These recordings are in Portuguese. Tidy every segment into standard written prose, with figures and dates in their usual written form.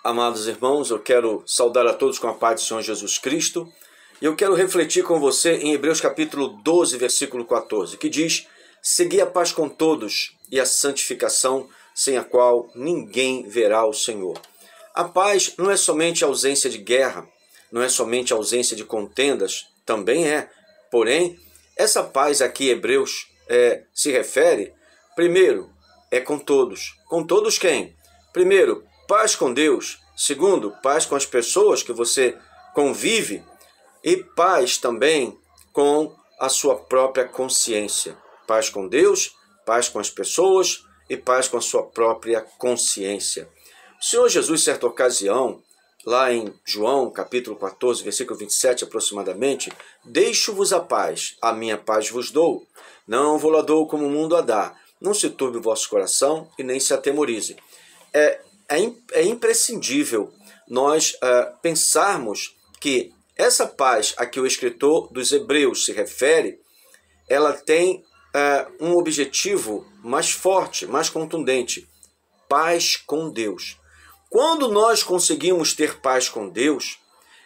Amados irmãos, eu quero saudar a todos com a paz do Senhor Jesus Cristo e eu quero refletir com você em Hebreus capítulo 12, versículo 14, que diz: segui a paz com todos e a santificação, sem a qual ninguém verá o Senhor. A paz não é somente a ausência de guerra, não é somente a ausência de contendas, também é. Porém, essa paz aqui Hebreus se refere, primeiro, é com todos. Com todos quem? Primeiro, paz com Deus. Segundo, paz com as pessoas que você convive. E paz também com a sua própria consciência. Paz com Deus, paz com as pessoas e paz com a sua própria consciência. O Senhor Jesus, em certa ocasião, lá em João, capítulo 14, versículo 27 aproximadamente, deixo-vos a minha paz vos dou. Não vou lá dou como o mundo a dá. Não se turbe o vosso coração e nem se atemorize. É imprescindível nós pensarmos que essa paz a que o escritor dos Hebreus se refere, ela tem um objetivo mais forte, mais contundente: paz com Deus. Quando nós conseguimos ter paz com Deus,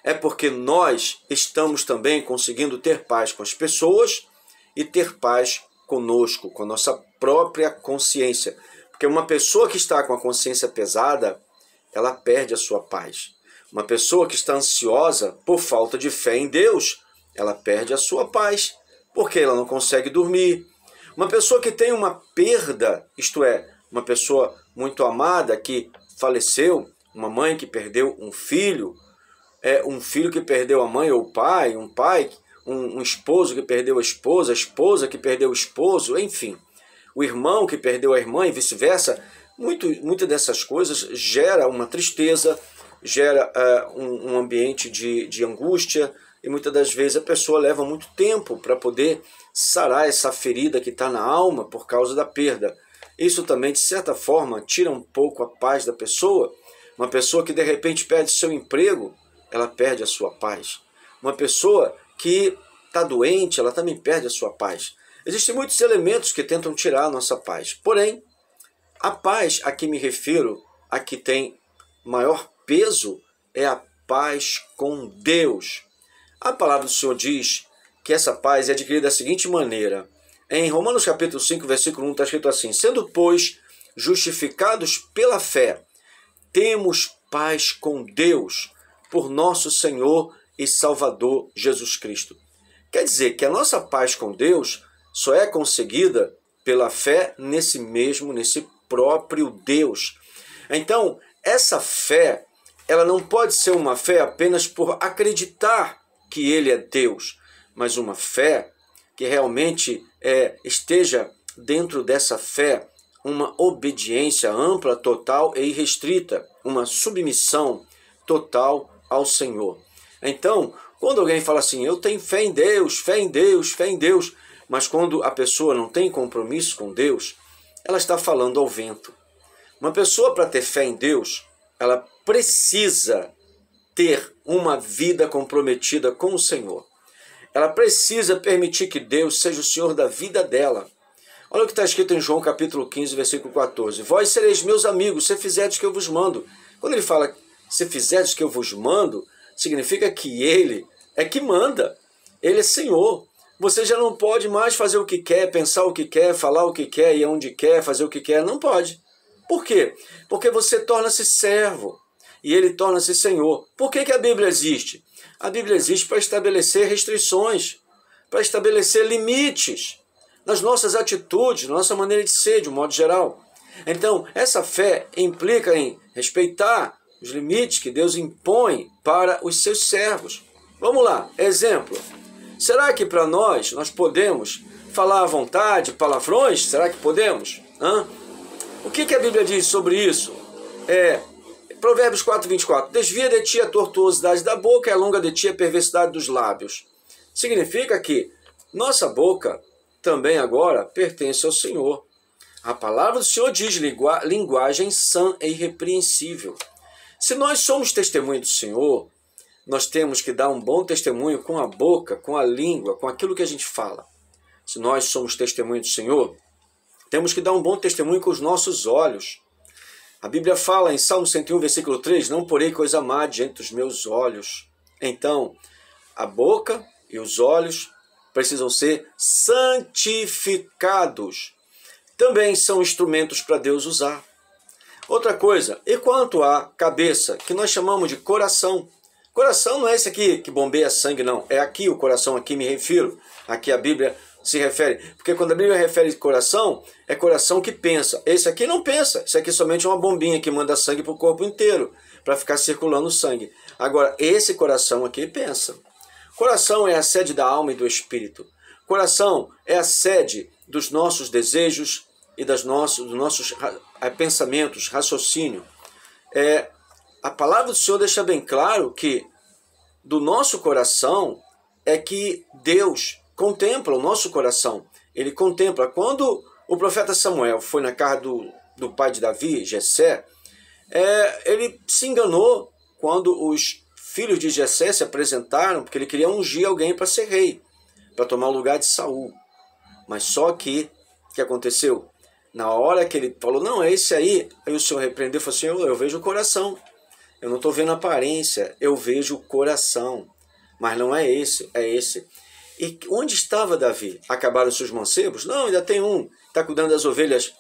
é porque nós estamos também conseguindo ter paz com as pessoas e ter paz conosco, com a nossa própria consciência. Porque uma pessoa que está com a consciência pesada, ela perde a sua paz. Uma pessoa que está ansiosa por falta de fé em Deus, ela perde a sua paz, porque ela não consegue dormir. Uma pessoa que tem uma perda, isto é, uma pessoa muito amada que faleceu, uma mãe que perdeu um filho que perdeu a mãe ou o pai, um esposo que perdeu a esposa que perdeu o esposo, enfim, o irmão que perdeu a irmã e vice-versa. Muitas dessas coisas gera uma tristeza, gera um ambiente de angústia, e muitas das vezes a pessoa leva muito tempo para poder sarar essa ferida que está na alma por causa da perda. Isso também, de certa forma, tira um pouco a paz da pessoa. Uma pessoa que de repente perde seu emprego, ela perde a sua paz. Uma pessoa que está doente, ela também perde a sua paz. Existem muitos elementos que tentam tirar a nossa paz. Porém, a paz a que me refiro, a que tem maior peso, é a paz com Deus. A palavra do Senhor diz que essa paz é adquirida da seguinte maneira. Em Romanos capítulo 5, versículo 1, está escrito assim: sendo, pois, justificados pela fé, temos paz com Deus, por nosso Senhor e Salvador Jesus Cristo. Quer dizer que a nossa paz com Deus só é conseguida pela fé nesse próprio Deus. Então, essa fé, ela não pode ser uma fé apenas por acreditar que Ele é Deus, mas uma fé que realmente esteja dentro dessa fé uma obediência ampla, total e irrestrita, uma submissão total ao Senhor. Então, quando alguém fala assim, eu tenho fé em Deus, fé em Deus, fé em Deus, mas quando a pessoa não tem compromisso com Deus, ela está falando ao vento. Uma pessoa, para ter fé em Deus, ela precisa ter uma vida comprometida com o Senhor. Ela precisa permitir que Deus seja o Senhor da vida dela. Olha o que está escrito em João capítulo 15, versículo 14. Vós sereis meus amigos, se fizerdes o que eu vos mando. Quando ele fala, se fizerdes o que eu vos mando, significa que ele é que manda. Ele é Senhor. Você já não pode mais fazer o que quer, pensar o que quer, falar o que quer, ir onde quer, fazer o que quer. Não pode. Por quê? Porque você torna-se servo e ele torna-se Senhor. Por que a Bíblia existe? A Bíblia existe para estabelecer restrições, para estabelecer limites nas nossas atitudes, na nossa maneira de ser, de um modo geral. Então, essa fé implica em respeitar os limites que Deus impõe para os seus servos. Vamos lá, exemplo. Será que para nós podemos falar à vontade, palavrões? Será que podemos? O que a Bíblia diz sobre isso? Provérbios 4, 24. Desvia de ti a tortuosidade da boca e alonga de ti a perversidade dos lábios. Significa que nossa boca também agora pertence ao Senhor. A palavra do Senhor diz linguagem sã e irrepreensível. Se nós somos testemunho do Senhor, nós temos que dar um bom testemunho com a boca, com a língua, com aquilo que a gente fala. Se nós somos testemunho do Senhor, temos que dar um bom testemunho com os nossos olhos. A Bíblia fala em Salmo 101, versículo 3, não porei coisa má diante dos meus olhos. Então, a boca e os olhos precisam ser santificados. Também são instrumentos para Deus usar. Outra coisa, e quanto à cabeça, que nós chamamos de coração. Coração não é esse aqui que bombeia sangue, não. É aqui o coração, aqui me refiro. Aqui a Bíblia se refere. Porque quando a Bíblia refere coração, é coração que pensa. Esse aqui não pensa. Esse aqui somente é uma bombinha que manda sangue para o corpo inteiro, para ficar circulando o sangue. Agora, esse coração aqui pensa. Coração é a sede da alma e do espírito. Coração é a sede dos nossos desejos e dos nossos pensamentos, raciocínio. A palavra do Senhor deixa bem claro que do nosso coração é que Deus contempla o nosso coração. Ele contempla. Quando o profeta Samuel foi na casa do pai de Davi, Jessé, ele se enganou quando os filhos de Jessé se apresentaram, porque ele queria ungir alguém para ser rei, para tomar o lugar de Saul. Mas só que, o que aconteceu? Na hora que ele falou, não, é esse aí o Senhor repreendeu e falou assim, eu vejo o coração. Eu não estou vendo a aparência, eu vejo o coração. Mas não é esse, é esse. E onde estava Davi? Acabaram seus mancebos? Não, ainda tem um. Está cuidando das ovelhas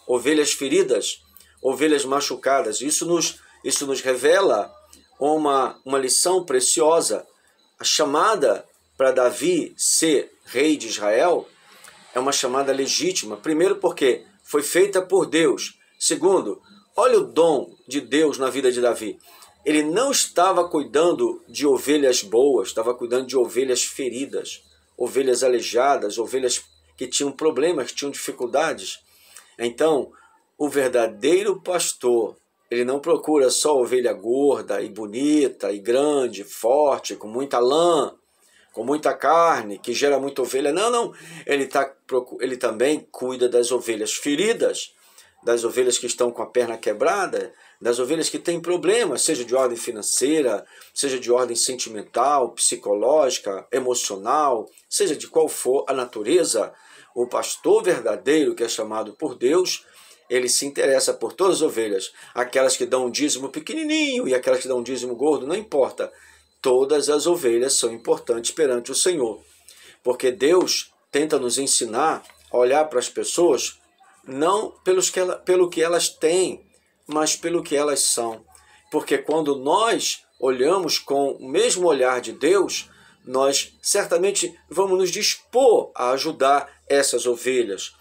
feridas, ovelhas machucadas. Isso nos revela uma lição preciosa. A chamada para Davi ser rei de Israel é uma chamada legítima. Primeiro porque foi feita por Deus. Segundo, olha o dom de Deus na vida de Davi. Ele não estava cuidando de ovelhas boas, estava cuidando de ovelhas feridas, ovelhas aleijadas, ovelhas que tinham problemas, que tinham dificuldades. Então, o verdadeiro pastor, ele não procura só ovelha gorda e bonita e grande, forte, com muita lã, com muita carne, que gera muita ovelha. Não. Ele também cuida das ovelhas feridas, das ovelhas que estão com a perna quebrada, das ovelhas que têm problemas, seja de ordem financeira, seja de ordem sentimental, psicológica, emocional, seja de qual for a natureza. O pastor verdadeiro, que é chamado por Deus, ele se interessa por todas as ovelhas, aquelas que dão um dízimo pequenininho e aquelas que dão um dízimo gordo, não importa. Todas as ovelhas são importantes perante o Senhor, porque Deus tenta nos ensinar a olhar para as pessoas não pelo que elas têm, mas pelo que elas são. Porque quando nós olhamos com o mesmo olhar de Deus, nós certamente vamos nos dispor a ajudar essas ovelhas.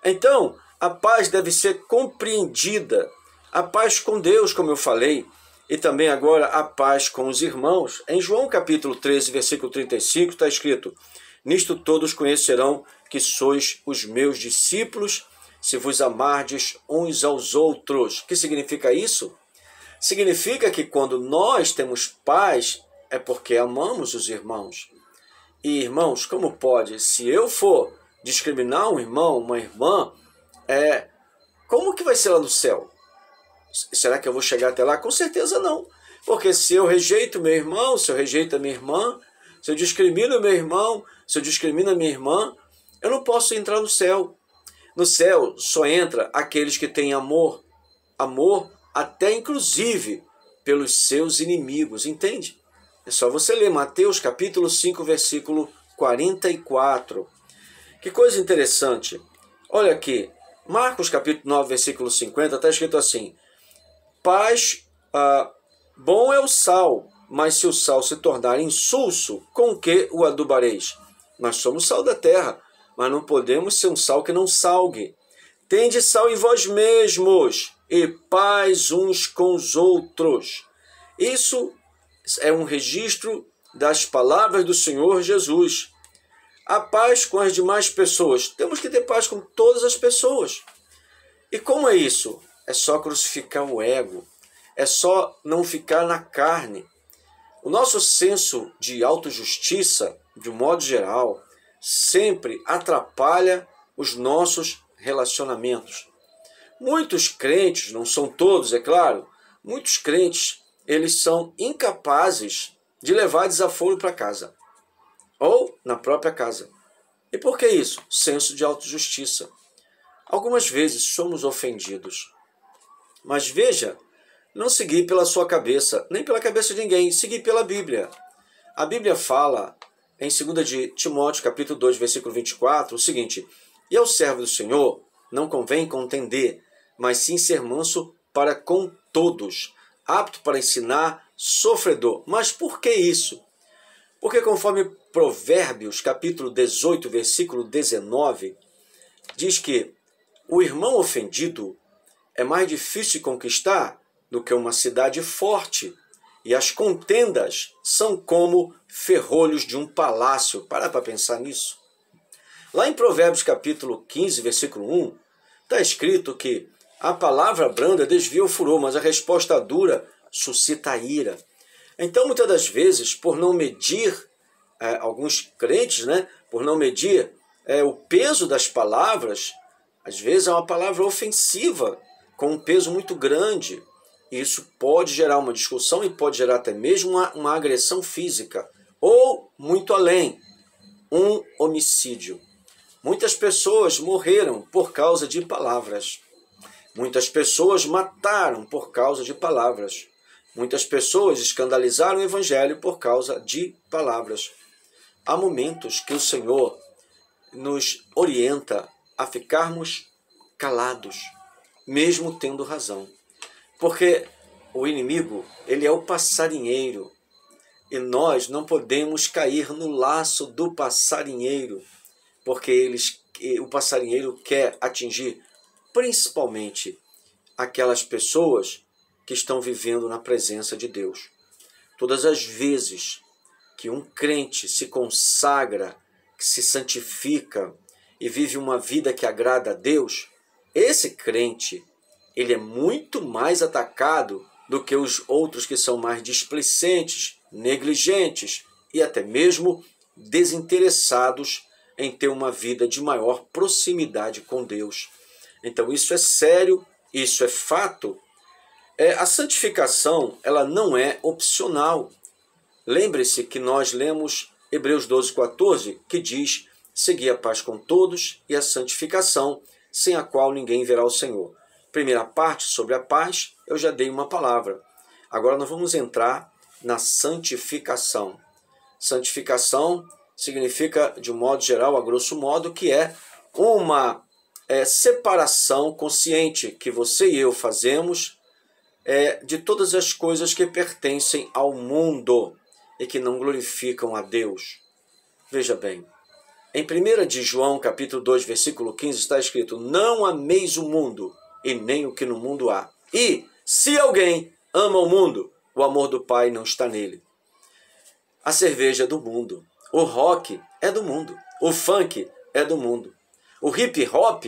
Então, a paz deve ser compreendida. A paz com Deus, como eu falei, e também agora a paz com os irmãos. Em João capítulo 13, versículo 35, está escrito: nisto todos conhecerão que sois os meus discípulos, se vos amardes uns aos outros. O que significa isso? Significa que quando nós temos paz, é porque amamos os irmãos. E irmãos, como pode? Se eu for discriminar um irmão, uma irmã, como que vai ser lá no céu? Será que eu vou chegar até lá? Com certeza não. Porque se eu rejeito meu irmão, se eu rejeito a minha irmã, se eu discrimino meu irmão, se eu discrimino a minha irmã, eu não posso entrar no céu. No céu só entra aqueles que têm amor. Amor até inclusive pelos seus inimigos, entende? É só você ler Mateus capítulo 5, versículo 44. Que coisa interessante. Olha aqui, Marcos capítulo 9, versículo 50, está escrito assim: paz, bom é o sal, mas se o sal se tornar insulso, com que o adubareis? Nós somos sal da terra, mas não podemos ser um sal que não salgue. Tende sal em vós mesmos, e paz uns com os outros. Isso é um registro das palavras do Senhor Jesus. A paz com as demais pessoas. Temos que ter paz com todas as pessoas. E como é isso? É só crucificar o ego. É só não ficar na carne. O nosso senso de autojustiça, de um modo geral, sempre atrapalha os nossos relacionamentos. Muitos crentes, não são todos, é claro, muitos crentes, eles são incapazes de levar desaforo para casa, ou na própria casa. E por que isso? Senso de autojustiça. Algumas vezes somos ofendidos, mas veja não seguir pela sua cabeça, nem pela cabeça de ninguém, seguir pela Bíblia. A Bíblia fala, em 2 de Timóteo, capítulo 2, versículo 24, o seguinte: e ao servo do Senhor não convém contender, mas sim ser manso para com todos, apto para ensinar, sofredor. Mas por que isso? Porque conforme Provérbios, capítulo 18, versículo 19, diz que o irmão ofendido é mais difícil de conquistar do que uma cidade forte, e as contendas são como ferrolhos de um palácio. Para pensar nisso. Lá em Provérbios capítulo 15, versículo 1, está escrito que a palavra branda desvia o furor, mas a resposta dura suscita a ira. Então, muitas das vezes, por não medir, alguns crentes, por não medir o peso das palavras, às vezes é uma palavra ofensiva, com um peso muito grande. E isso pode gerar uma discussão e pode gerar até mesmo uma agressão física. Ou, muito além, um homicídio. Muitas pessoas morreram por causa de palavras. Muitas pessoas mataram por causa de palavras. Muitas pessoas escandalizaram o Evangelho por causa de palavras. Há momentos que o Senhor nos orienta a ficarmos calados, mesmo tendo razão. Porque o inimigo, ele é o passarinheiro. E nós não podemos cair no laço do passarinheiro, porque o passarinheiro quer atingir principalmente aquelas pessoas que estão vivendo na presença de Deus. Todas as vezes que um crente se consagra, que se santifica e vive uma vida que agrada a Deus, esse crente, ele é muito mais atacado do que os outros que são mais displicentes, negligentes e até mesmo desinteressados em ter uma vida de maior proximidade com Deus. Então isso é sério, isso é fato. A santificação, ela não é opcional. Lembre-se que nós lemos Hebreus 12, 14, que diz: segui a paz com todos e a santificação, sem a qual ninguém verá o Senhor. Primeira parte sobre a paz, eu já dei uma palavra. Agora nós vamos entrar na santificação. Santificação significa, de um modo geral, a grosso modo, que é uma separação consciente que você e eu fazemos de todas as coisas que pertencem ao mundo e que não glorificam a Deus. Veja bem, em 1 de João, capítulo 2, versículo 15, está escrito: não ameis o mundo e nem o que no mundo há. E, se alguém ama o mundo, o amor do Pai não está nele. A cerveja é do mundo. O rock é do mundo. O funk é do mundo. O hip hop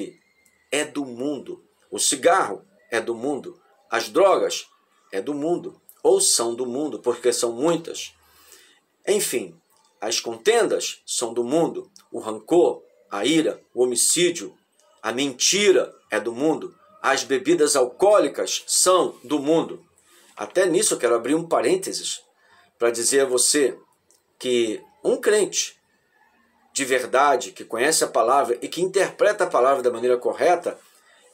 é do mundo. O cigarro é do mundo. As drogas é do mundo. Ou são do mundo, porque são muitas. Enfim, as contendas são do mundo. O rancor, a ira, o homicídio, a mentira é do mundo. As bebidas alcoólicas são do mundo. Até nisso eu quero abrir um parênteses para dizer a você que um crente de verdade, que conhece a palavra e que interpreta a palavra da maneira correta,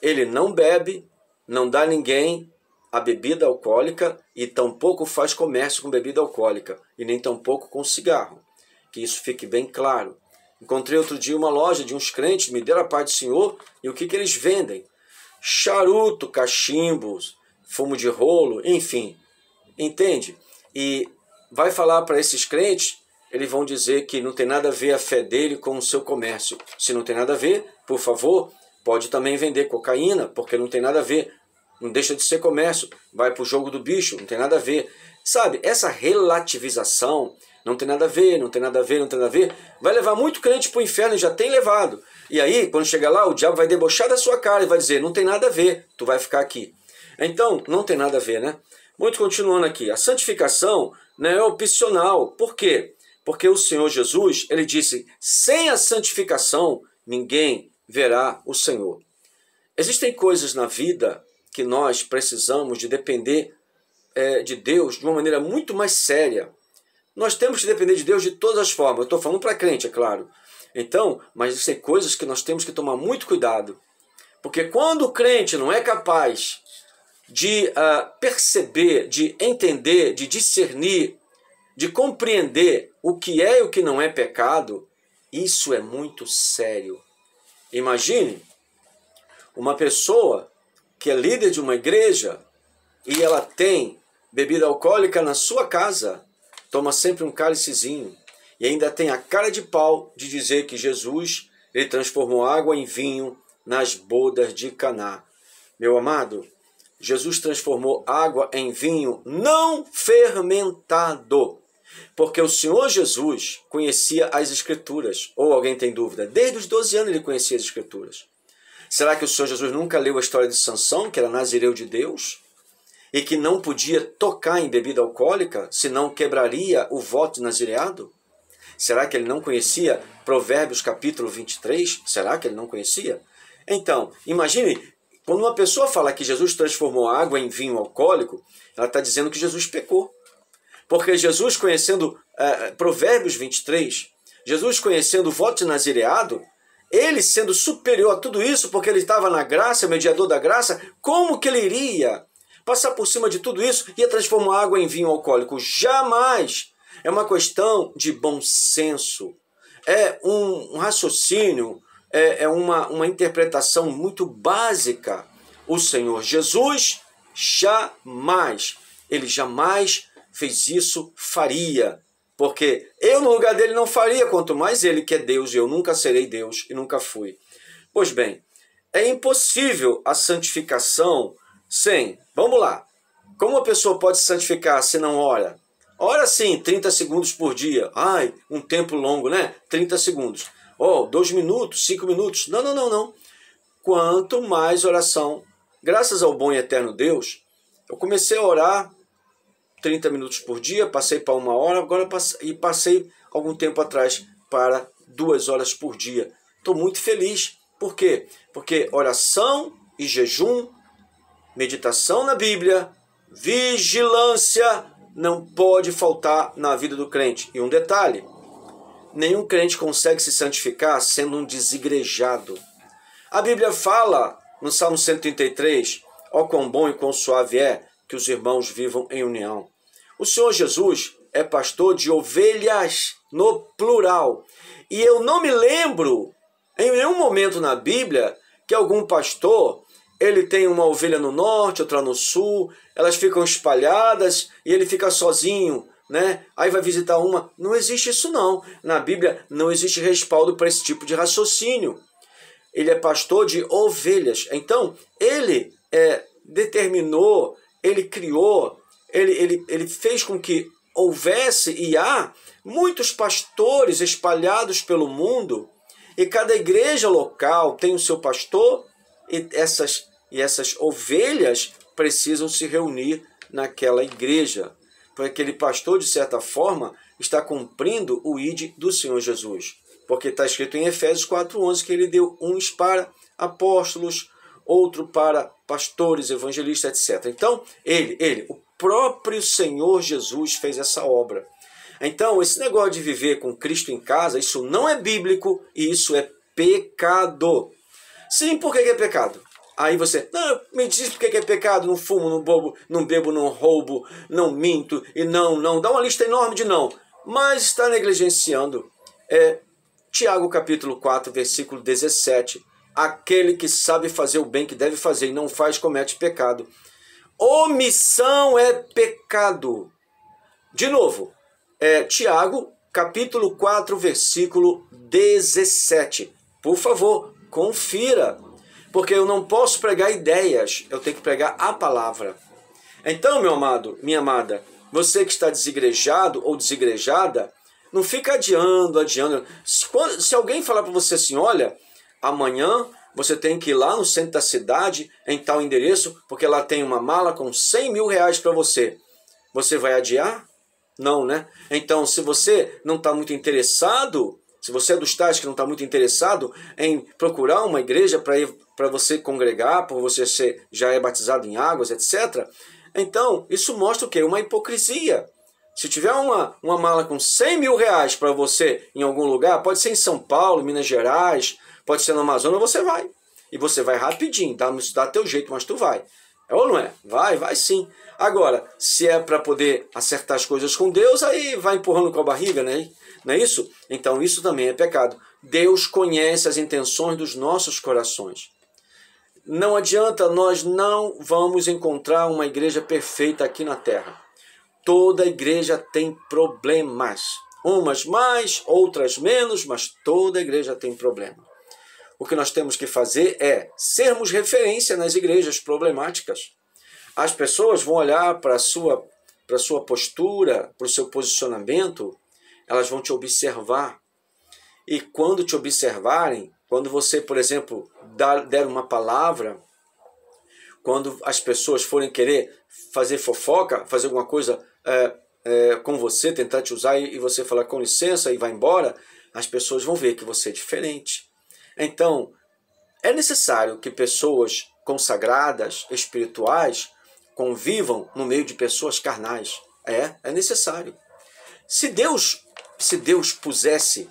ele não bebe, não dá a ninguém a bebida alcoólica e tampouco faz comércio com bebida alcoólica e nem tampouco com cigarro. Que isso fique bem claro. Encontrei outro dia uma loja de uns crentes, me deram a paz do Senhor, e o que eles vendem? Charuto, cachimbos, fumo de rolo, enfim. Entende? E vai falar para esses crentes, eles vão dizer que não tem nada a ver a fé dele com o seu comércio. Se não tem nada a ver, por favor, pode também vender cocaína, porque não tem nada a ver. Não deixa de ser comércio. Vai para o jogo do bicho, não tem nada a ver. Sabe, essa relativização, não tem nada a ver, não tem nada a ver, não tem nada a ver, vai levar muito crente para o inferno e já tem levado. E aí, quando chegar lá, o diabo vai debochar da sua cara e vai dizer: não tem nada a ver, tu vai ficar aqui. Então, não tem nada a ver, né? Muito continuando aqui. A santificação não é opcional. Por quê? Porque o Senhor Jesus, ele disse: sem a santificação, ninguém verá o Senhor. Existem coisas na vida que nós precisamos de depender de Deus de uma maneira muito mais séria. Nós temos que depender de Deus de todas as formas. Eu estou falando para crente, é claro. Então, mas existem coisas que nós temos que tomar muito cuidado. Porque quando o crente não é capaz de perceber, de entender, de discernir, de compreender o que é e o que não é pecado, isso é muito sério. Imagine uma pessoa que é líder de uma igreja e ela tem bebida alcoólica na sua casa, toma sempre um cálicezinho e ainda tem a cara de pau de dizer que Jesus ele transformou água em vinho nas bodas de Caná. Meu amado, Jesus transformou água em vinho não fermentado, porque o Senhor Jesus conhecia as Escrituras. Ou alguém tem dúvida? Desde os 12 anos ele conhecia as Escrituras. Será que o Senhor Jesus nunca leu a história de Sansão, que era nazireu de Deus, e que não podia tocar em bebida alcoólica, senão quebraria o voto de nazireado? Será que ele não conhecia Provérbios capítulo 23? Será que ele não conhecia? Então, imagine, quando uma pessoa fala que Jesus transformou a água em vinho alcoólico, ela está dizendo que Jesus pecou. Porque Jesus, conhecendo Provérbios 23, Jesus conhecendo o voto de nazireado, ele sendo superior a tudo isso, porque ele estava na graça, mediador da graça, como que ele iria passar por cima de tudo isso e ia transformar água em vinho alcoólico? Jamais! É uma questão de bom senso, é um raciocínio, é uma interpretação muito básica. O Senhor Jesus ele jamais fez isso, faria. Porque eu no lugar dele não faria, quanto mais ele que é Deus, e eu nunca serei Deus e nunca fui. Pois bem, é impossível a santificação sem... Vamos lá. Como a pessoa pode se santificar se não ora? Ora sim, 30 segundos por dia. Ai, um tempo longo, né? 30 segundos. 2 minutos, 5 minutos. Não. Quanto mais oração. Graças ao bom e eterno Deus, eu comecei a orar 30 minutos por dia, passei para 1 hora, agora passei algum tempo atrás para 2 horas por dia. Estou muito feliz. Por quê? Porque oração e jejum, meditação na Bíblia, vigilância não pode faltar na vida do crente. E um detalhe, nenhum crente consegue se santificar sendo um desigrejado. A Bíblia fala no Salmo 133, ó quão bom e quão suave é que os irmãos vivam em união. O Senhor Jesus é pastor de ovelhas no plural. E eu não me lembro, em nenhum momento na Bíblia, que algum pastor, ele tem uma ovelha no norte, outra no sul, elas ficam espalhadas e ele fica sozinho, né? Aí vai visitar uma. Não existe isso não. Na Bíblia não existe respaldo para esse tipo de raciocínio. Ele é pastor de ovelhas. Então, ele determinou, ele criou, ele fez com que houvesse e há muitos pastores espalhados pelo mundo, e cada igreja local tem o seu pastor, e essas ovelhas precisam se reunir naquela igreja, porque aquele pastor, de certa forma, está cumprindo o ID do Senhor Jesus. Porque está escrito em Efésios 4:11 que ele deu uns para apóstolos, outro para pastores, evangelistas, etc. Então, o próprio Senhor Jesus fez essa obra. Então, esse negócio de viver com Cristo em casa, isso não é bíblico e isso é pecado. Sim, por que é pecado? Aí você, não, me diz por que é pecado, não fumo, não bebo, não roubo, não minto, e não, dá uma lista enorme de não. Mas está negligenciando. Tiago capítulo 4, versículo 17. Aquele que sabe fazer o bem que deve fazer e não faz, comete pecado. Omissão é pecado. De novo, Tiago capítulo 4, versículo 17. Por favor, confira. Porque eu não posso pregar ideias, eu tenho que pregar a palavra. Então, meu amado, minha amada, você que está desigrejado ou desigrejada, não fica adiando. Se alguém falar para você assim, olha, amanhã você tem que ir lá no centro da cidade, em tal endereço, porque lá tem uma mala com 100 mil reais para você. Você vai adiar? Não, né? Então, se você não está muito interessado, se você é dos tais que não está muito interessado em procurar uma igreja para você congregar, por você já é batizado em águas, etc., então isso mostra o quê? Uma hipocrisia. Se tiver uma mala com 100 mil reais para você em algum lugar, pode ser em São Paulo, Minas Gerais, pode ser no Amazonas, você vai. E você vai rapidinho, dá teu jeito, mas tu vai. É ou não é? Vai sim. Agora, se é para poder acertar as coisas com Deus, aí vai empurrando com a barriga, né? Não é isso? Então isso também é pecado. Deus conhece as intenções dos nossos corações. Não adianta, nós não vamos encontrar uma igreja perfeita aqui na Terra. Toda igreja tem problemas. Umas mais, outras menos, mas toda igreja tem problema. O que nós temos que fazer é sermos referência nas igrejas problemáticas. As pessoas vão olhar para a sua postura, para o seu posicionamento, elas vão te observar. E quando te observarem, quando você, por exemplo, der uma palavra, quando as pessoas forem querer fazer fofoca, fazer alguma coisa com você, tentar te usar e você falar com licença e vai embora, as pessoas vão ver que você é diferente. Então, é necessário que pessoas consagradas, espirituais, convivam no meio de pessoas carnais. É necessário. Se Deus pusesse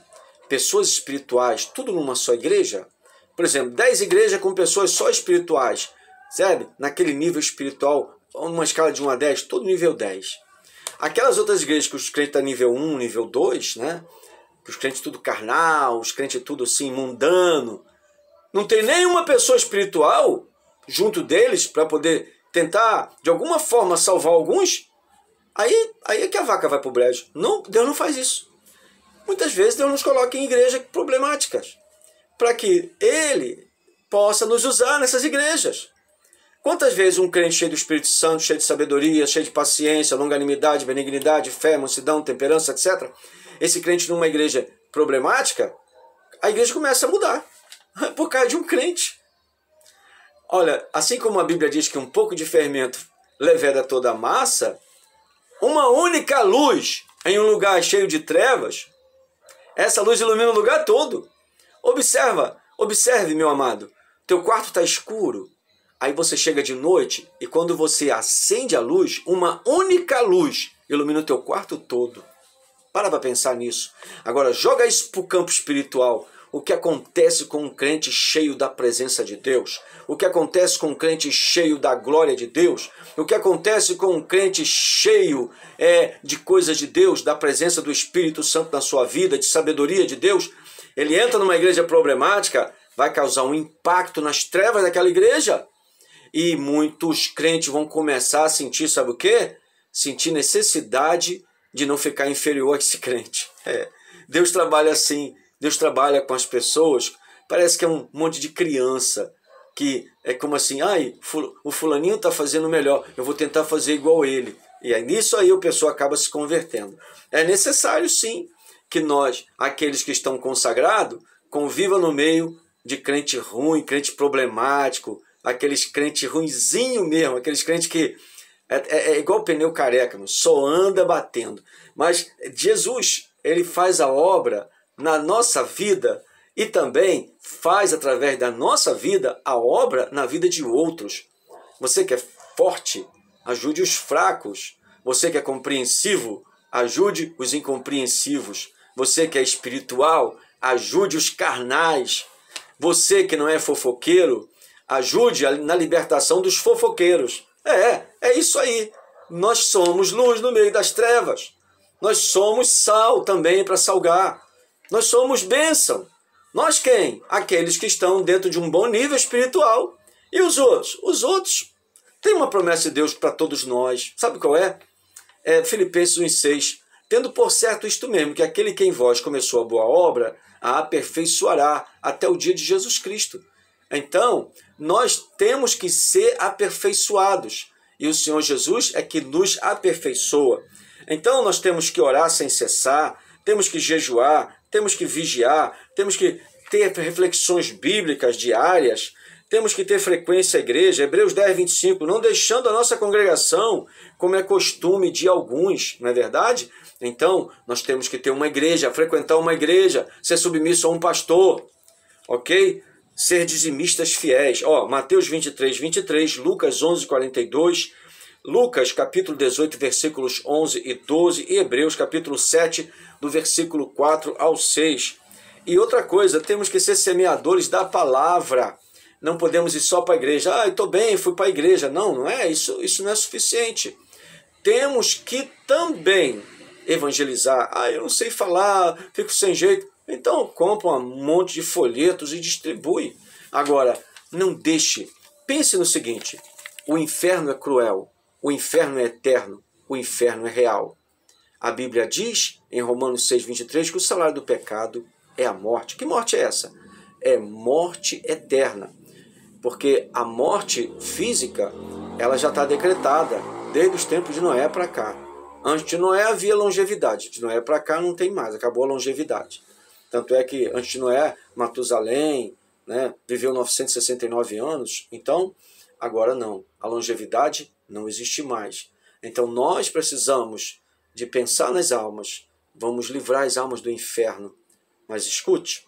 pessoas espirituais tudo numa só igreja, por exemplo, 10 igrejas com pessoas só espirituais, sabe? Naquele nível espiritual, numa escala de 1 a 10, todo nível 10. Aquelas outras igrejas que os crentes estão nível 1, nível 2, né? Que os crentes tudo carnal, os crentes tudo assim mundano, não tem nenhuma pessoa espiritual junto deles para poder tentar, de alguma forma, salvar alguns, aí é que a vaca vai para o brejo. Não, Deus não faz isso. Muitas vezes Deus nos coloca em igrejas problemáticas, para que Ele possa nos usar nessas igrejas. Quantas vezes um crente cheio do Espírito Santo, cheio de sabedoria, cheio de paciência, longanimidade, benignidade, fé, mansidão, temperança, etc., esse crente numa igreja problemática, a igreja começa a mudar, por causa de um crente. Olha, assim como a Bíblia diz que um pouco de fermento leveda toda a massa, uma única luz em um lugar cheio de trevas, essa luz ilumina o lugar todo. Observe, meu amado, teu quarto está escuro, aí você chega de noite e quando você acende a luz, uma única luz ilumina o teu quarto todo. Para pensar nisso. Agora, joga isso para o campo espiritual. O que acontece com um crente cheio da presença de Deus? O que acontece com um crente cheio da glória de Deus? O que acontece com um crente cheio de coisas de Deus, da presença do Espírito Santo na sua vida, de sabedoria de Deus? Ele entra numa igreja problemática, vai causar um impacto nas trevas daquela igreja. E muitos crentes vão começar a sentir, sabe o quê? Sentir necessidade de não ficar inferior a esse crente. Deus trabalha assim, Deus trabalha com as pessoas, parece que é um monte de criança, que é como assim, o fulaninho está fazendo melhor, eu vou tentar fazer igual ele. E aí, nisso aí a pessoa acaba se convertendo. É necessário sim que nós, aqueles que estão consagrados, convivam no meio de crente ruim, crente problemático, aqueles crentes ruinzinho mesmo, aqueles crentes que é igual pneu careca, só anda batendo. Mas Jesus, ele faz a obra na nossa vida e também faz através da nossa vida a obra na vida de outros. Você que é forte, ajude os fracos. Você que é compreensivo, ajude os incompreensivos. Você que é espiritual, ajude os carnais. Você que não é fofoqueiro, ajude na libertação dos fofoqueiros. É isso aí. Nós somos luz no meio das trevas. Nós somos sal também para salgar. Nós somos bênção. Nós quem? Aqueles que estão dentro de um bom nível espiritual. E os outros? Os outros têm uma promessa de Deus para todos nós. Sabe qual é? Filipenses 1,6. Tendo por certo isto mesmo, que aquele que em vós começou a boa obra, a aperfeiçoará até o dia de Jesus Cristo. Então, nós temos que ser aperfeiçoados. E o Senhor Jesus é que nos aperfeiçoa. Então, nós temos que orar sem cessar, temos que jejuar, temos que vigiar, temos que ter reflexões bíblicas diárias, temos que ter frequência à igreja. Hebreus 10, 25, não deixando a nossa congregação, como é costume de alguns, não é verdade? Então, nós temos que ter uma igreja, frequentar uma igreja, ser submisso a um pastor, ok? Ser dizimistas fiéis. Mateus 23, 23, Lucas 11, 42, Lucas capítulo 18, versículos 11 e 12, e Hebreus capítulo 7, do versículo 4 ao 6. E outra coisa, temos que ser semeadores da palavra. não podemos ir só para a igreja. Ah, eu estou bem, fui para a igreja. Não, não é. Isso não é suficiente. Temos que também evangelizar. Ah, eu não sei falar, fico sem jeito. Então compra um monte de folhetos e distribui. Agora, não deixe. Pense no seguinte: o inferno é cruel, o inferno é eterno, o inferno é real. A Bíblia diz, em Romanos 6,23, que o salário do pecado é a morte. Que morte é essa? É morte eterna. Porque a morte física, ela já está decretada desde os tempos de Noé para cá. Antes de Noé havia longevidade. De Noé para cá não tem mais, acabou a longevidade. Tanto é que antes de Noé, Matusalém, né, viveu 969 anos. Então, agora não. A longevidade não existe mais. Então nós precisamos de pensar nas almas. Vamos livrar as almas do inferno. Mas escute,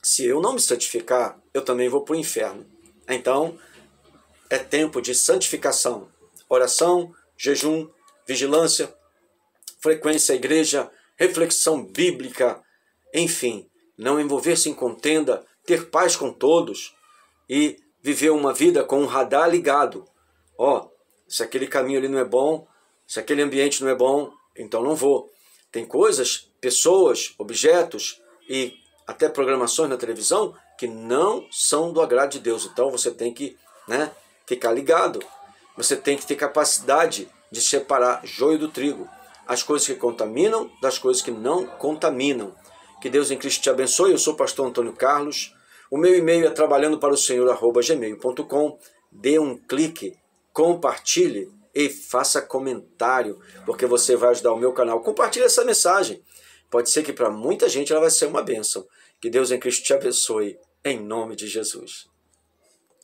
se eu não me santificar, eu também vou para o inferno. Então, é tempo de santificação. Oração, jejum, vigilância, frequência à igreja, reflexão bíblica, enfim, não envolver-se em contenda, ter paz com todos e viver uma vida com um radar ligado. Ó, se aquele caminho ali não é bom, se aquele ambiente não é bom, então não vou. Tem coisas, pessoas, objetos e até programações na televisão que não são do agrado de Deus. Então você tem que, ficar ligado. Você tem que ter capacidade de separar joio do trigo. As coisas que contaminam das coisas que não contaminam. Que Deus em Cristo te abençoe. Eu sou o pastor Antônio Carlos. O meu e-mail é trabalhandoparosenhor@gmail.com. Dê um clique, compartilhe e faça comentário, porque você vai ajudar o meu canal. Compartilhe essa mensagem. Pode ser que para muita gente ela vai ser uma bênção. Que Deus em Cristo te abençoe, em nome de Jesus.